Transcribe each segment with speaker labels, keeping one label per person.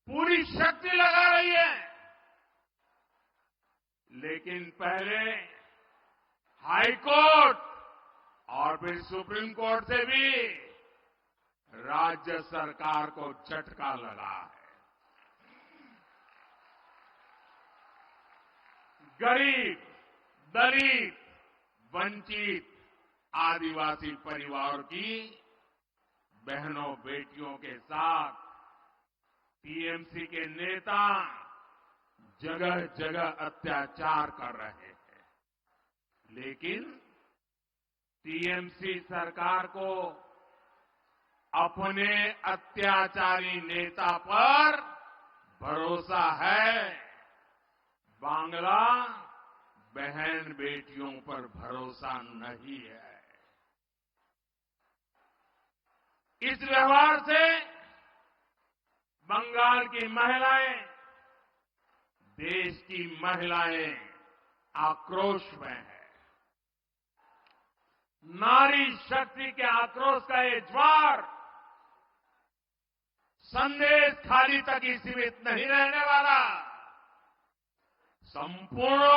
Speaker 1: पूरी शक्ति लगा रही है, लेकिन पहले हाई कोर्ट और फिर सुप्रीम कोर्ट से भी राज्य सरकार को झटका लगा है। गरीब, दलित, वंचित, आदिवासी परिवार की बहनों बेटियों के साथ टीएमसी के नेता जगह जगह अत्याचार कर रहे हैं, लेकिन टीएमसी सरकार को अपने अत्याचारी नेता पर भरोसा है, बांग्ला बहन बेटियों पर भरोसा नहीं है। इस व्यवहार से बंगाल की महिलाएं, देश की महिलाएं आक्रोश में है। नारी शक्ति के आक्रोश का ये ज्वार संदेश खाली तक ही सीमित नहीं रहने वाला, संपूर्ण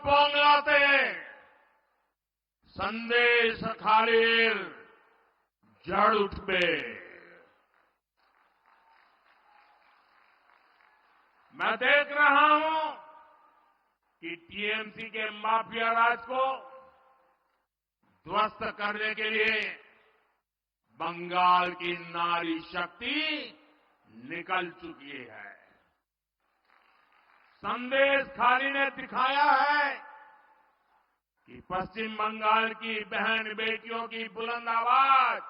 Speaker 1: बांग्लाते संदेश खालीर जड़ उठबे। मैं देख रहा हूं कि टीएमसी के माफिया राज को ध्वस्त करने के लिए बंगाल की नारी शक्ति निकल चुकी है। संदेश खाली ने दिखाया है कि पश्चिम बंगाल की बहन बेटियों की बुलंद आवाज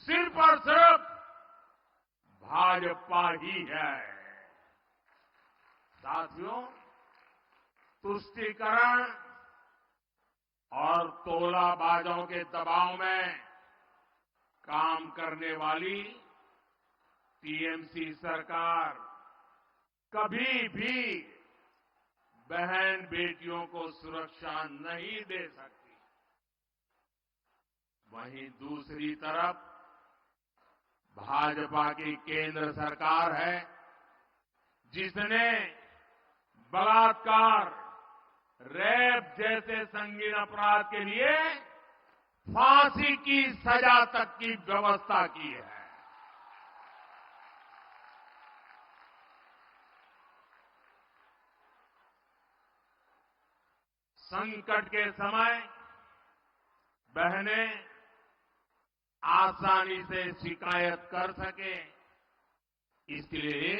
Speaker 1: सिर्फ और सिर्फ भाजपा ही है। साथियों, तुष्टीकरण और तोलाबाजों के दबाव में काम करने वाली टीएमसी सरकार कभी भी बहन बेटियों को सुरक्षा नहीं दे सकती। वहीं दूसरी तरफ भाजपा की केंद्र सरकार है, जिसने बलात्कार, रेप जैसे संगीन अपराध के लिए फांसी की सजा तक की व्यवस्था की है। संकट के समय बहनें आसानी से शिकायत कर सके, इसलिए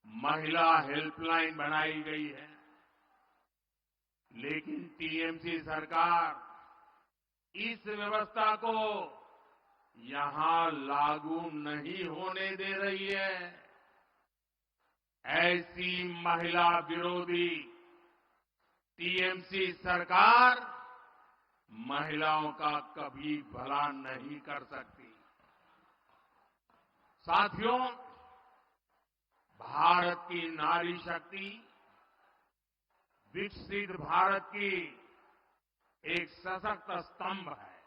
Speaker 1: महिला हेल्पलाइन बनाई गई है। लेकिन टीएमसी सरकार इस व्यवस्था को यहां लागू नहीं होने दे रही है। ऐसी महिला विरोधी टीएमसी सरकार महिलाओं का कभी भला नहीं कर सकती। साथियों, भारत की नारी शक्ति विकसित भारत की एक सशक्त स्तंभ है।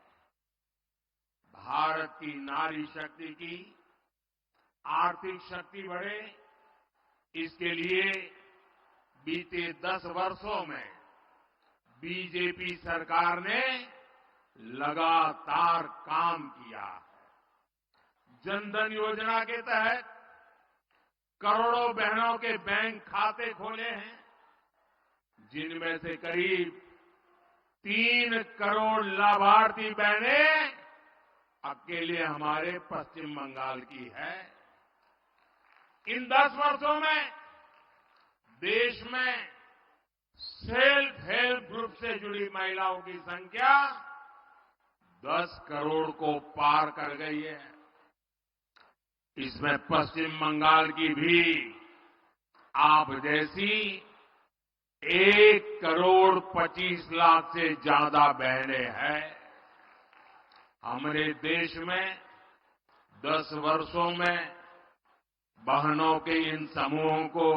Speaker 1: भारत की नारी शक्ति की आर्थिक शक्ति बढ़े, इसके लिए बीते 10 वर्षों में बीजेपी सरकार ने लगातार काम किया है। जनधन योजना के तहत करोड़ों बहनों के बैंक खाते खोले हैं, जिनमें से करीब 3 करोड़ लाभार्थी बहनें अकेले हमारे पश्चिम बंगाल की है। इन 10 वर्षों में देश में सेल्फ हेल्प ग्रुप से जुड़ी महिलाओं की संख्या 10 करोड़ को पार कर गई है। इसमें पश्चिम बंगाल की भी आप जैसी 1 करोड़ 25 लाख से ज्यादा बहनें हैं। हमारे देश में 10 वर्षों में बहनों के इन समूहों को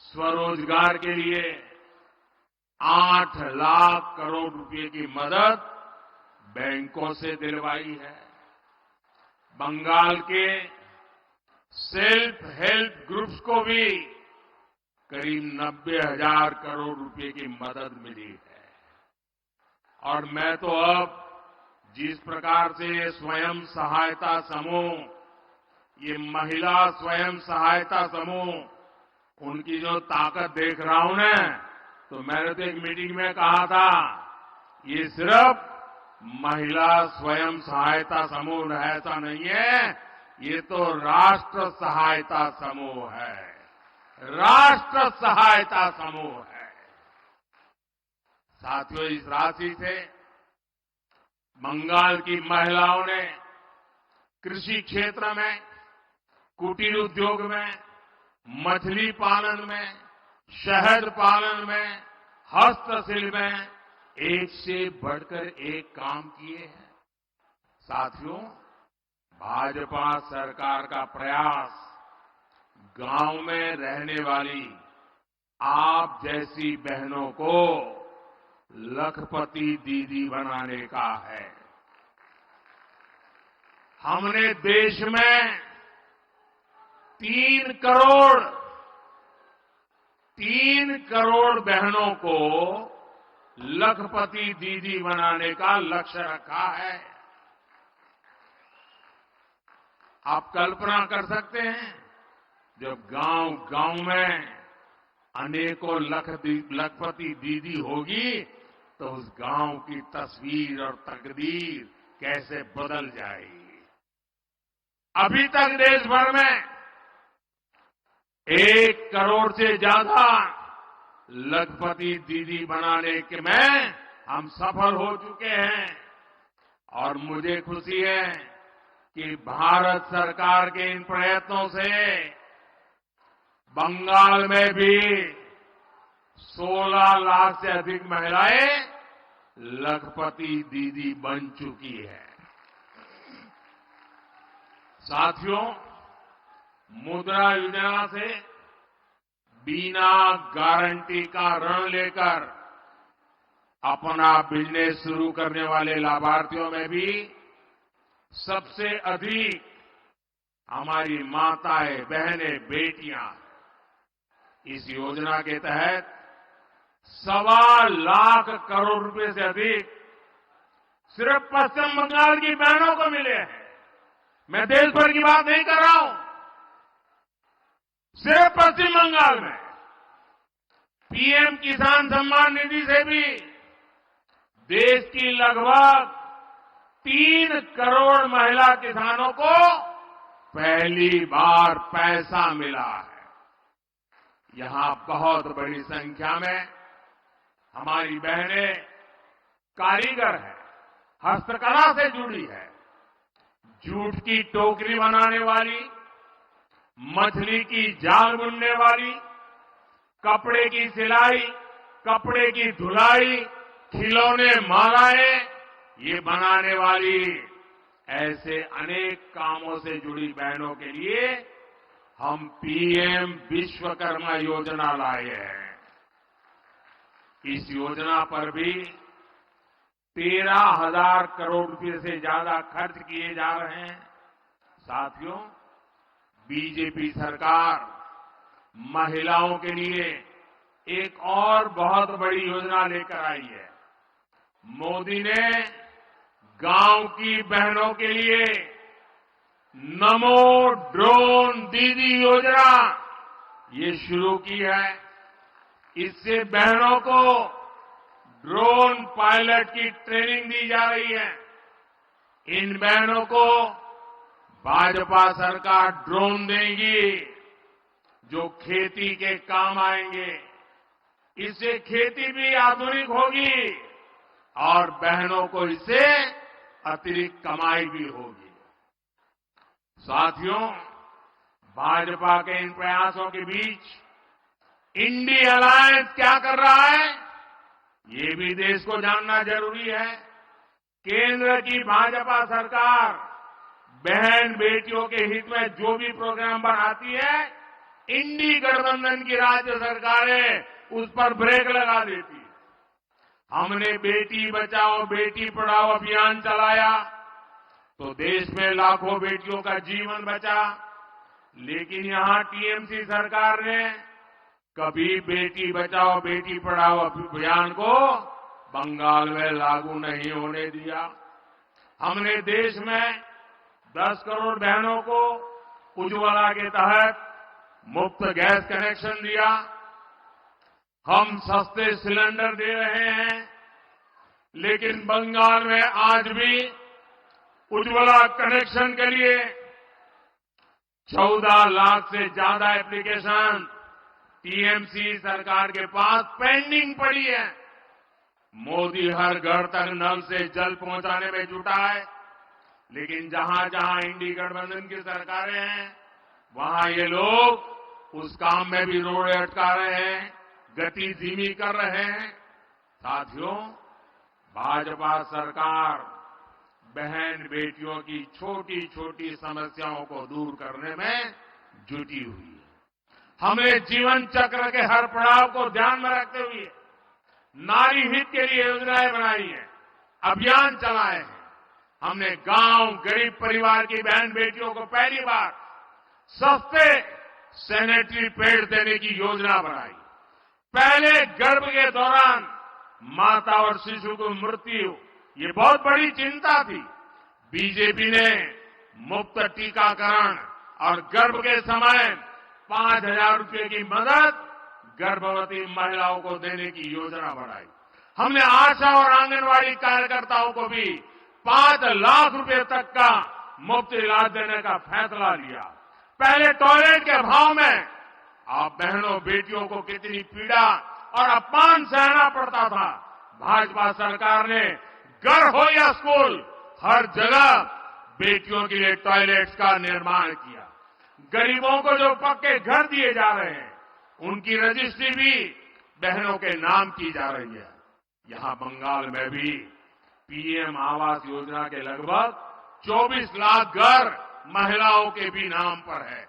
Speaker 1: स्वरोजगार के लिए 8 लाख करोड़ रुपए की मदद बैंकों से दिलवाई है। बंगाल के सेल्फ हेल्प ग्रुप्स को भी करीब 90,000 करोड़ रुपए की मदद मिली है। और मैं तो अब जिस प्रकार से स्वयं सहायता समूह, ये महिला स्वयं सहायता समूह, उनकी जो ताकत देख रहा हूं ना, तो मैंने तो एक मीटिंग में कहा था, ये सिर्फ महिला स्वयं सहायता समूह ऐसा नहीं है, ये तो राष्ट्र सहायता समूह है, राष्ट्र सहायता समूह है। साथियों, इस राशि से बंगाल की महिलाओं ने कृषि क्षेत्र में, कुटीर उद्योग में, मछली पालन में, शहद पालन में, हस्तशिल्प में एक से बढ़कर एक काम किए हैं। साथियों, भाजपा सरकार का प्रयास गांव में रहने वाली आप जैसी बहनों को लखपति दीदी बनाने का है। हमने देश में 3 करोड़ बहनों को लखपति दीदी बनाने का लक्ष्य रखा है। आप कल्पना कर सकते हैं, जब गांव में अनेकों लखपति दीदी होगी तो उस गांव की तस्वीर और तकदीर कैसे बदल जाएगी। अभी तक देश भर में 1 करोड़ से ज्यादा लखपति दीदी बनाने के में हम सफल हो चुके हैं। और मुझे खुशी है कि भारत सरकार के इन प्रयत्नों से बंगाल में भी 16 लाख से अधिक महिलाएं लखपति दीदी बन चुकी है। साथियों, मुद्रा योजना से बिना गारंटी का ऋण लेकर अपना बिजनेस शुरू करने वाले लाभार्थियों में भी सबसे अधिक हमारी माताएं, बहनें, बेटियां। इस योजना के तहत 1.25 लाख करोड़ रुपए से अधिक सिर्फ पश्चिम बंगाल की बहनों को मिले हैं। मैं देश भर की बात नहीं कर रहा हूं, सिर्फ पश्चिम बंगाल में पीएम किसान सम्मान निधि से भी देश की लगभग 3 करोड़ महिला किसानों को पहली बार पैसा मिला है। यहां बहुत बड़ी संख्या में हमारी बहनें कारीगर हैं, हस्तकला से जुड़ी है। जूट की टोकरी बनाने वाली, मछली की जाल बुनने वाली, कपड़े की सिलाई, कपड़े की धुलाई, खिलौने, मालाएं ये बनाने वाली, ऐसे अनेक कामों से जुड़ी बहनों के लिए हम पीएम विश्वकर्मा योजना लाए हैं। इस योजना पर भी 13,000 करोड़ रुपए से ज्यादा खर्च किए जा रहे हैं। साथियों, बीजेपी सरकार महिलाओं के लिए एक और बहुत बड़ी योजना लेकर आई है। मोदी ने गांव की बहनों के लिए नमो ड्रोन दीदी योजना ये शुरू की है। इससे बहनों को ड्रोन पायलट की ट्रेनिंग दी जा रही है। इन बहनों को भाजपा सरकार ड्रोन देगी जो खेती के काम आएंगे। इससे खेती भी आधुनिक होगी और बहनों को इससे अतिरिक्त कमाई भी होगी। साथियों, भाजपा के इन प्रयासों के बीच इंडी अलायंस क्या कर रहा है, ये भी देश को जानना जरूरी है। केंद्र की भाजपा सरकार बहन बेटियों के हित में जो भी प्रोग्राम बनाती है, इंडी गठबंधन की राज्य सरकारें उस पर ब्रेक लगा देती है। हमने बेटी बचाओ बेटी पढ़ाओ अभियान चलाया तो देश में लाखों बेटियों का जीवन बचा। लेकिन यहां टीएमसी सरकार ने कभी बेटी बचाओ बेटी पढ़ाओ अभियान को बंगाल में लागू नहीं होने दिया। हमने देश में 10 करोड़ बहनों को उज्ज्वला के तहत मुफ्त गैस कनेक्शन दिया। हम सस्ते सिलेंडर दे रहे हैं, लेकिन बंगाल में आज भी उज्ज्वला कनेक्शन के लिए 14 लाख से ज्यादा एप्लीकेशन टीएमसी सरकार के पास पेंडिंग पड़ी है। मोदी हर घर तक नल से जल पहुंचाने में जुटा है, लेकिन जहां जहां इंडी गठबंधन की सरकारें हैं वहां ये लोग उस काम में भी रोड़े अटका रहे हैं, गति धीमी कर रहे हैं। साथियों, भाजपा सरकार बहन बेटियों की छोटी छोटी समस्याओं को दूर करने में जुटी हुई है। हमने जीवन चक्र के हर पड़ाव को ध्यान में रखते हुए नारी हित के लिए योजनाएं बनाई हैं, अभियान चलाए हैं। हमने गांव गरीब परिवार की बहन बेटियों को पहली बार सस्ते सैनिटरी पैड देने की योजना बनाई। पहले गर्भ के दौरान माता और शिशु की मृत्यु ये बहुत बड़ी चिंता थी। बीजेपी ने मुफ्त टीकाकरण और गर्भ के समय 5,000 रुपये की मदद गर्भवती महिलाओं को देने की योजना बनाई। हमने आशा और आंगनवाड़ी कार्यकर्ताओं को भी 5 लाख रुपए तक का मुफ्त इलाज देने का फैसला लिया। पहले टॉयलेट के अभाव में आप बहनों बेटियों को कितनी पीड़ा और अपमान सहना पड़ता था। भाजपा सरकार ने घर हो या स्कूल हर जगह बेटियों के लिए टॉयलेट्स का निर्माण किया। गरीबों को जो पक्के घर दिए जा रहे हैं उनकी रजिस्ट्री भी बहनों के नाम की जा रही है। यहां बंगाल में भी पीएम आवास योजना के लगभग 24 लाख घर महिलाओं के भी नाम पर है।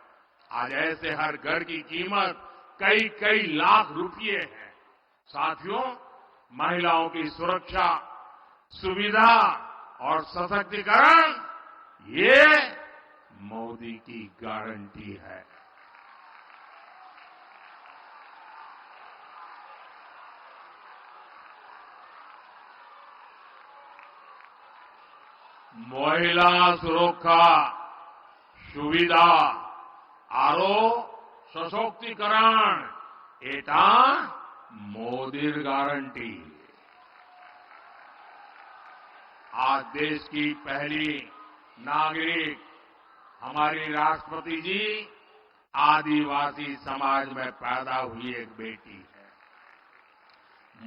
Speaker 1: आज ऐसे हर घर की कीमत कई कई लाख रुपये है। साथियों, महिलाओं की सुरक्षा, सुविधा और सशक्तिकरण ये मोदी की गारंटी है। महिला सुरक्षा, सुविधा आरो सशक्तिकरण एटा मोदीर गारंटी। आज देश की पहली नागरिक हमारी राष्ट्रपति जी आदिवासी समाज में पैदा हुई एक बेटी है।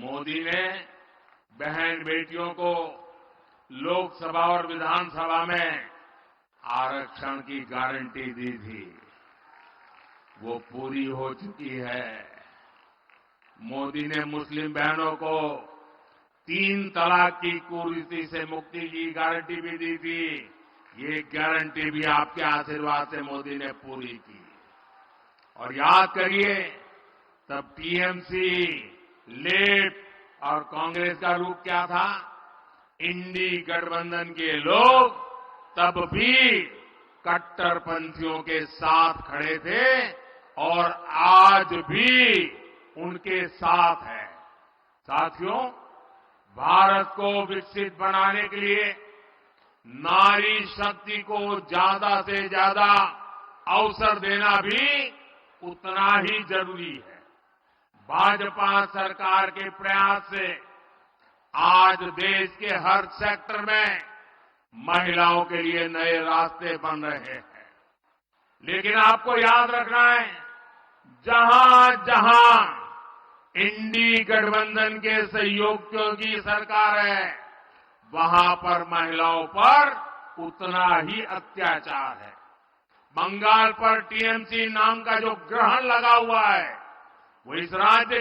Speaker 1: मोदी ने बहन बेटियों को लोकसभा और विधानसभा में आरक्षण की गारंटी दी थी, वो पूरी हो चुकी है। मोदी ने मुस्लिम बहनों को 3 तलाक की कुरीति से मुक्ति की गारंटी भी दी थी। ये गारंटी भी आपके आशीर्वाद से मोदी ने पूरी की। और याद करिए, तब टीएमसी, लेफ्ट और कांग्रेस का रूप क्या था? इंडी गठबंधन के लोग तब भी कट्टरपंथियों के साथ खड़े थे और आज भी उनके साथ है। साथियों, भारत को विकसित बनाने के लिए नारी शक्ति को ज्यादा से ज्यादा अवसर देना भी उतना ही जरूरी है। भाजपा सरकार के प्रयास से आज देश के हर सेक्टर में महिलाओं के लिए नए रास्ते बन रहे हैं। लेकिन आपको याद रखना है, जहां जहां इंडी गठबंधन के सहयोगियों की सरकार है, वहां पर महिलाओं पर उतना ही अत्याचार है। बंगाल पर टीएमसी नाम का जो ग्रहण लगा हुआ है, वो इस राज्य